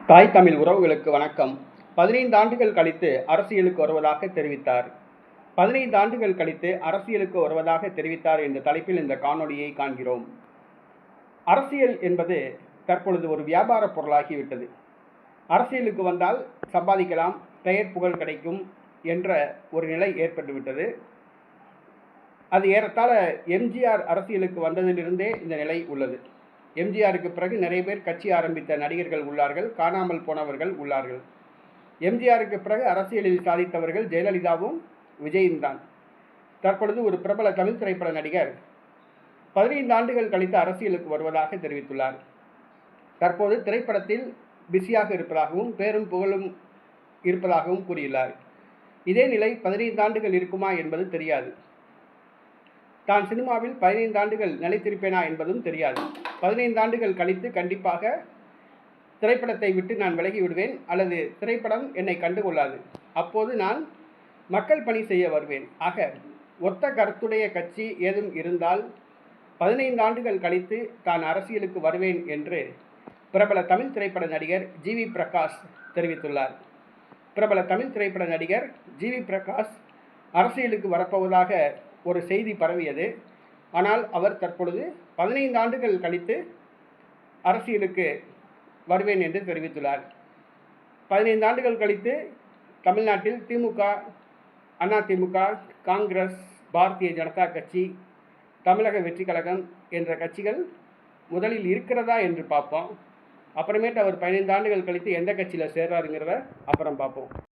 தாய் தமிழ் உறவுகளுக்கு வணக்கம். 15 ஆண்டுகள் கழித்து அரசியலுக்கு வருவதாக தெரிவித்தார். 15 ஆண்டுகள் கழித்து அரசியலுக்கு வருவதாக தெரிவித்தார் என்ற தலைப்பில் இந்த காணொளியை காண்கிறோம். அரசியல் என்பது தற்பொழுது ஒரு வியாபார பொருளாகிவிட்டது. அரசியலுக்கு வந்தால் சம்பாதிக்கலாம், பெயர் புகழ் கிடைக்கும் என்ற ஒரு நிலை ஏற்பட்டுவிட்டது. அது ஏறத்தாழ எம்ஜிஆர் அரசியலுக்கு வந்ததிலிருந்தே இந்த நிலை உள்ளது. எம்ஜிஆருக்கு பிறகு நிறைய பேர் கட்சி ஆரம்பித்த நடிகர்கள் உள்ளார்கள், காணாமல் போனவர்கள் உள்ளார்கள். எம்ஜிஆருக்கு பிறகு அரசியலில் சாதித்தவர்கள் ஜெயலலிதாவும் விஜயும் தான். தற்பொழுது ஒரு பிரபல தமிழ் திரைப்பட நடிகர் 15 ஆண்டுகள் கழித்து அரசியலுக்கு வருவதாக தெரிவித்துள்ளார். தற்போது திரைப்படத்தில் பிஸியாக இருப்பதாகவும் பேரும் புகழும் இருப்பதாகவும் கூறியுள்ளார். இதே நிலை 15 ஆண்டுகள் இருக்குமா என்பது தெரியாது. தான் சினிமாவில் 15 ஆண்டுகள் நிலைத்திருப்பேனா என்பதும் தெரியாது. 15 ஆண்டுகள் கழித்து கண்டிப்பாக திரைப்படத்தை விட்டு நான் விலகி விடுவேன், அல்லது திரைப்படம் என்னை கண்டுகொள்ளாது. அப்போது நான் மக்கள் பணி செய்ய வருவேன். ஆக ஒத்த கருத்துடைய கட்சி ஏதும் இருந்தால் 15 ஆண்டுகள் கழித்து தான் அரசியலுக்கு வருவேன் என்று பிரபல தமிழ் திரைப்பட நடிகர் ஜி.வி. பிரகாஷ் தெரிவித்துள்ளார். பிரபல தமிழ் திரைப்பட நடிகர் ஜி.வி. பிரகாஷ் அரசியலுக்கு வரப்போவதாக ஒரு செய்தி பரவியது. ஆனால் அவர் தற்பொழுது 15 ஆண்டுகள் கழித்து அரசியலுக்கு வருவேன் என்று தெரிவித்துள்ளார். 15 ஆண்டுகள் கழித்து தமிழ்நாட்டில் திமுக, அதிமுக, காங்கிரஸ், பாரதிய ஜனதா கட்சி, தமிழக வெற்றி கழகம் என்ற கட்சிகள் முதலில் இருக்கிறதா என்று பார்ப்போம். அப்புறமேட்டு அவர் 15 ஆண்டுகள் கழித்து எந்த கட்சியில் சேர்றாருங்கிறத அப்புறம் பார்ப்போம்.